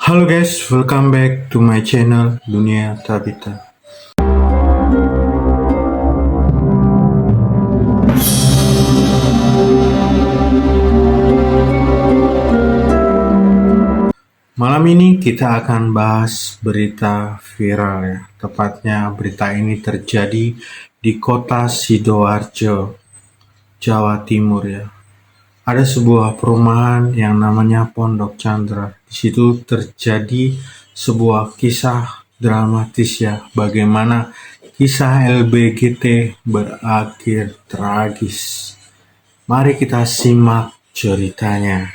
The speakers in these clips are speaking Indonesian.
Halo guys, welcome back to my channel Dunia Tabita. Malam ini kita akan bahas berita viral ya. Tepatnya berita ini terjadi di kota Sidoarjo, Jawa Timur ya. Ada sebuah perumahan yang namanya Pondok Chandra. Di situ terjadi sebuah kisah dramatis ya. Bagaimana kisah LBGT berakhir tragis. Mari kita simak ceritanya.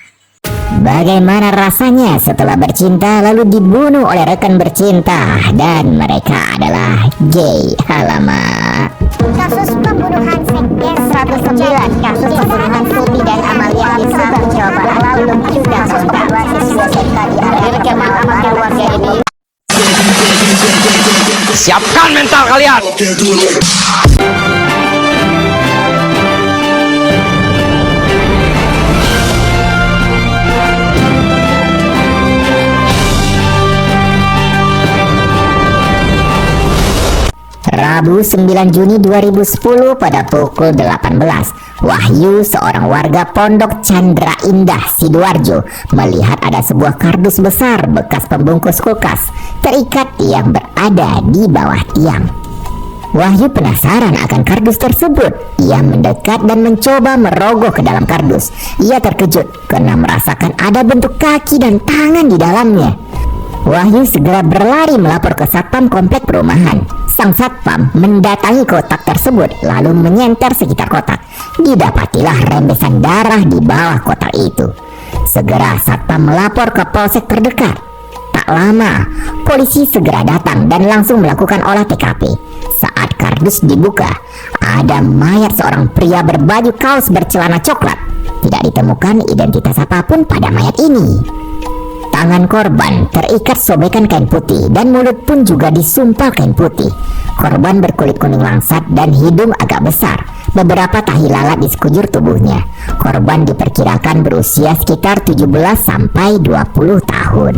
Bagaimana rasanya setelah bercinta lalu dibunuh oleh rekan bercinta dan mereka adalah gay? Alamak. Kasus pembunuhan Sekdes 109, kasus pembunuhan Suti dan Amalia di Subang, Jawa Barat belum juga terungkap. Siswa SMK di area perkenalan warga ini. Siapkan mental kalian. Rabu 9 Juni 2010 pada pukul 18, Wahyu, seorang warga Pondok Chandra Indah, Sidoarjo, melihat ada sebuah kardus besar bekas pembungkus kulkas terikat yang berada di bawah tiang. Wahyu penasaran akan kardus tersebut. Ia mendekat dan mencoba merogoh ke dalam kardus. Ia terkejut karena merasakan ada bentuk kaki dan tangan di dalamnya. Wahyu segera berlari melapor ke satpam komplek perumahan. Sang satpam mendatangi kotak tersebut lalu menyenter sekitar kotak. Didapatilah rembesan darah di bawah kotak itu. Segera satpam melapor ke polsek terdekat. Tak lama, polisi segera datang dan langsung melakukan olah TKP. Saat kardus dibuka, ada mayat seorang pria berbaju kaos bercelana coklat. Tidak ditemukan identitas apapun pada mayat ini. Tangan korban terikat sobekan kain putih dan mulut pun juga disumpal kain putih. Korban berkulit kuning langsat dan hidung agak besar. Beberapa tahi lalat di sekujur tubuhnya. Korban diperkirakan berusia sekitar 17 sampai 20 tahun.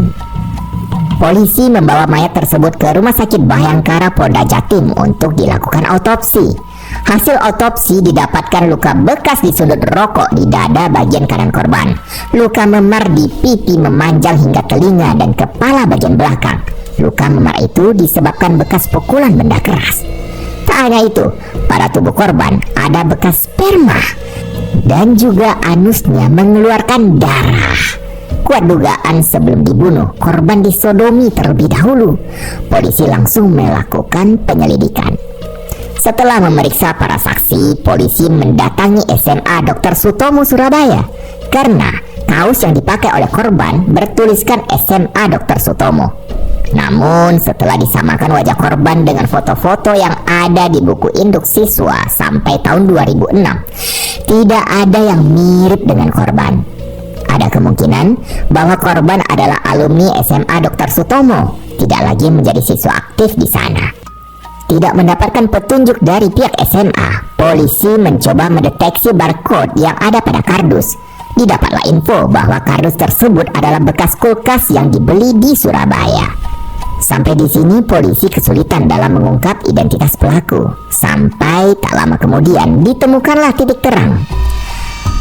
Polisi membawa mayat tersebut ke Rumah Sakit Bayangkara Polda Jatim untuk dilakukan autopsi. Hasil otopsi didapatkan luka bekas di sudut rokok di dada bagian kanan korban, luka memar di pipi memanjang hingga telinga dan kepala bagian belakang. Luka memar itu disebabkan bekas pukulan benda keras. Tak hanya itu, pada tubuh korban ada bekas sperma dan juga anusnya mengeluarkan darah. Kuat dugaan sebelum dibunuh, korban disodomi terlebih dahulu. Polisi langsung melakukan penyelidikan. Setelah memeriksa para saksi, polisi mendatangi SMA Dr. Sutomo Surabaya karena kaos yang dipakai oleh korban bertuliskan SMA Dr. Sutomo. Namun setelah disamakan wajah korban dengan foto-foto yang ada di buku induk siswa sampai tahun 2006, tidak ada yang mirip dengan korban. Ada kemungkinan bahwa korban adalah alumni SMA Dr. Sutomo, tidak lagi menjadi siswa aktif di sana. Tidak mendapatkan petunjuk dari pihak SMA, polisi mencoba mendeteksi barcode yang ada pada kardus. Didapatlah info bahwa kardus tersebut adalah bekas kulkas yang dibeli di Surabaya. Sampai di sini polisi kesulitan dalam mengungkap identitas pelaku. Sampai tak lama kemudian ditemukanlah titik terang.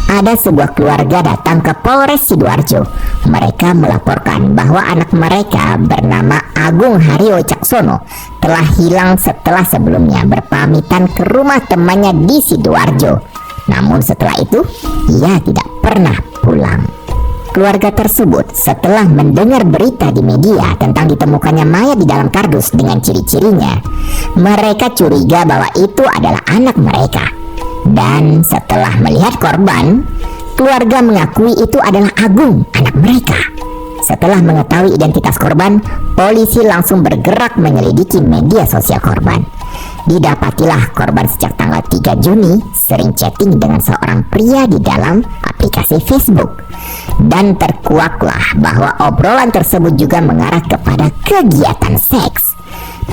Ada sebuah keluarga datang ke Polres Sidoarjo. Mereka melaporkan bahwa anak mereka bernama Agung Haryo Caksono telah hilang setelah sebelumnya berpamitan ke rumah temannya di Sidoarjo. Namun setelah itu, ia tidak pernah pulang. Keluarga tersebut setelah mendengar berita di media tentang ditemukannya mayat di dalam kardus dengan ciri-cirinya, mereka curiga bahwa itu adalah anak mereka. Dan setelah melihat korban, keluarga mengakui itu adalah Agung, anak mereka. Setelah mengetahui identitas korban, polisi langsung bergerak menyelidiki media sosial korban. Didapatilah korban sejak tanggal 3 Juni sering chatting dengan seorang pria di dalam aplikasi Facebook. Dan terkuaklah bahwa obrolan tersebut juga mengarah kepada kegiatan seks.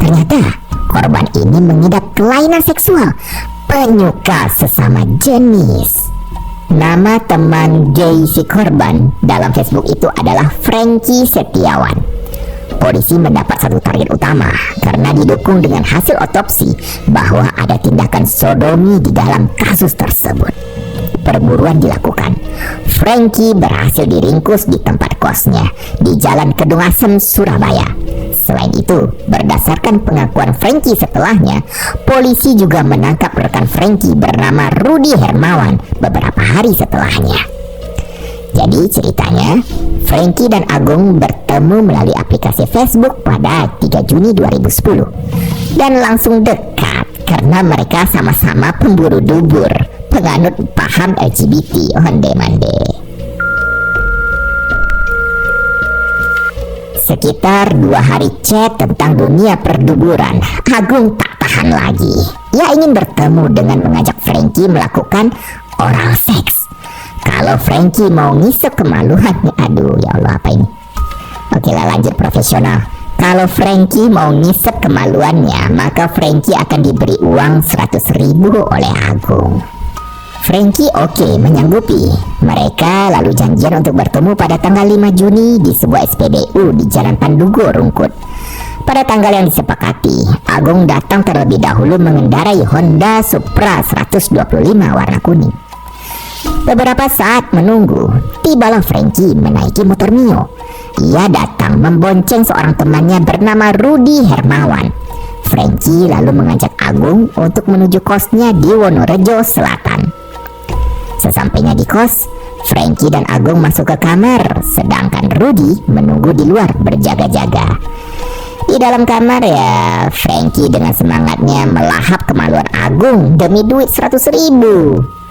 Ternyata korban ini mengidap kelainan seksual, penyuka sesama jenis. Nama teman gay si korban dalam Facebook itu adalah Frankie Setiawan. polisi mendapat satu target utama karena didukung dengan hasil otopsi bahwa ada tindakan sodomi di dalam kasus tersebut. Perburuan dilakukan. Frankie berhasil diringkus di tempat kosnya di Jalan Kedung Asem, Surabaya. Selain itu, berdasarkan pengakuan Frankie setelahnya, polisi juga menangkap rekan Frankie bernama Rudy Hermawan beberapa hari setelahnya. Jadi ceritanya, Frankie dan Agung bertemu melalui aplikasi Facebook pada 3 Juni 2010 dan langsung dekat karena mereka sama-sama pemburu dubur, penganut paham LGBT onde-mande. Sekitar 2 hari chat tentang dunia perduburan, Agung tak tahan lagi. Ia ingin bertemu dengan mengajak Frankie melakukan oral seks. Kalau Frankie mau ngisep kemaluannya, aduh ya Allah apa ini? Oke lah, lanjut profesional. Kalau Frankie mau ngisep kemaluannya, maka Frankie akan diberi uang 100.000 oleh Agung. Frankie oke menyanggupi. Mereka lalu janjian untuk bertemu pada tanggal 5 Juni di sebuah SPBU di Jalan Pandugo, Rungkut. Pada tanggal yang disepakati, Agung datang terlebih dahulu mengendarai Honda Supra 125 warna kuning. Beberapa saat menunggu, tibalah Frankie menaiki motor Mio. Ia datang membonceng seorang temannya bernama Rudy Hermawan. Frankie lalu mengajak Agung untuk menuju kosnya di Wonorejo Selatan. Sesampainya di kos, Frankie dan Agung masuk ke kamar, sedangkan Rudy menunggu di luar berjaga-jaga. Di dalam kamar ya, Frankie dengan semangatnya melahap kemaluan Agung demi duit 100.000.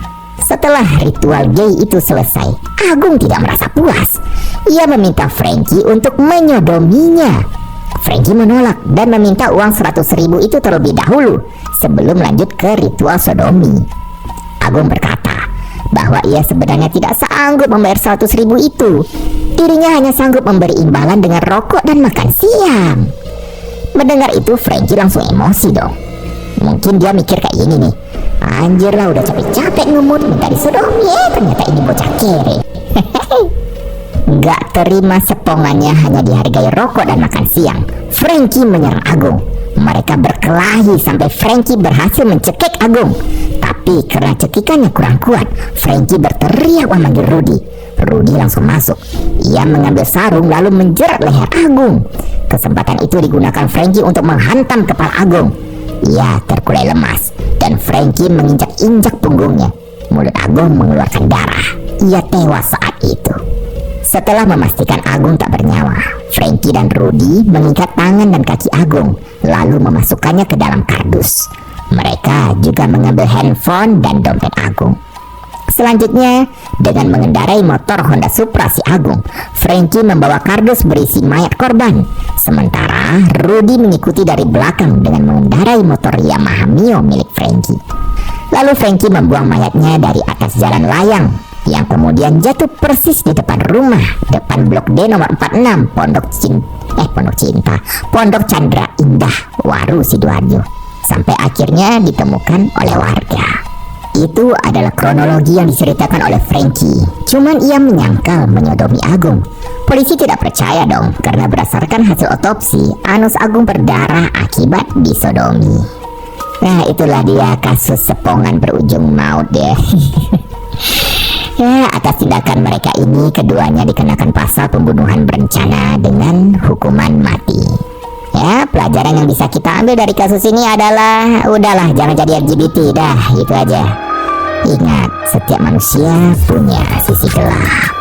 Setelah ritual gay itu selesai, Agung tidak merasa puas. Ia meminta Frankie untuk menyodominya. Frankie menolak dan meminta uang 100.000 itu terlebih dahulu sebelum lanjut ke ritual sodomi. Agung berkata bahwa ia sebenarnya tidak sanggup membayar 100.000 itu. Dirinya hanya sanggup memberi imbalan dengan rokok dan makan siang. Mendengar itu, Frankie langsung emosi dong. Mungkin dia mikir kayak gini nih, anjir lah udah capek-capek ngemut minta disodomi, ternyata ini bocah kere. Gak terima sepongannya hanya dihargai rokok dan makan siang, Frankie menyerang Agung. Mereka berkelahi sampai Frankie berhasil mencekik Agung. Tapi karena cekikannya kurang kuat, Frankie berteriak memanggil Rudy. Rudy langsung masuk. Ia mengambil sarung lalu menjerat leher Agung. Kesempatan itu digunakan Frankie untuk menghantam kepala Agung. Ia terkulai lemas dan Frankie menginjak-injak punggungnya. Mulut Agung mengeluarkan darah. Ia tewas saat itu. Setelah memastikan Agung tak bernyawa, Frankie dan Rudy mengikat tangan dan kaki Agung lalu memasukkannya ke dalam kardus. Mereka juga mengambil handphone dan dompet Agung. Selanjutnya, dengan mengendarai motor Honda Supra si Agung, Frankie membawa kardus berisi mayat korban. Sementara Rudy mengikuti dari belakang dengan mengendarai motor Yamaha Mio milik Frankie. Lalu Frankie membuang mayatnya dari atas jalan layang yang kemudian jatuh persis di depan rumah, depan Blok D nomor 46 Pondok Chandra Indah, Waru, Sidoarjo, sampai akhirnya ditemukan oleh warga. Itu adalah kronologi yang diceritakan oleh Frankie. Cuman ia menyangkal menyodomi Agung. Polisi tidak percaya dong, karena berdasarkan hasil otopsi, anus Agung berdarah akibat disodomi. Nah, itulah dia kasus sepongan berujung maut ya. Ya, atas tindakan mereka ini, keduanya dikenakan pasal pembunuhan berencana dengan hukuman mati. Ya, pelajaran yang bisa kita ambil dari kasus ini adalah udahlah, jangan jadi LGBT dah, gitu aja. Ingat, setiap manusia punya sisi gelap.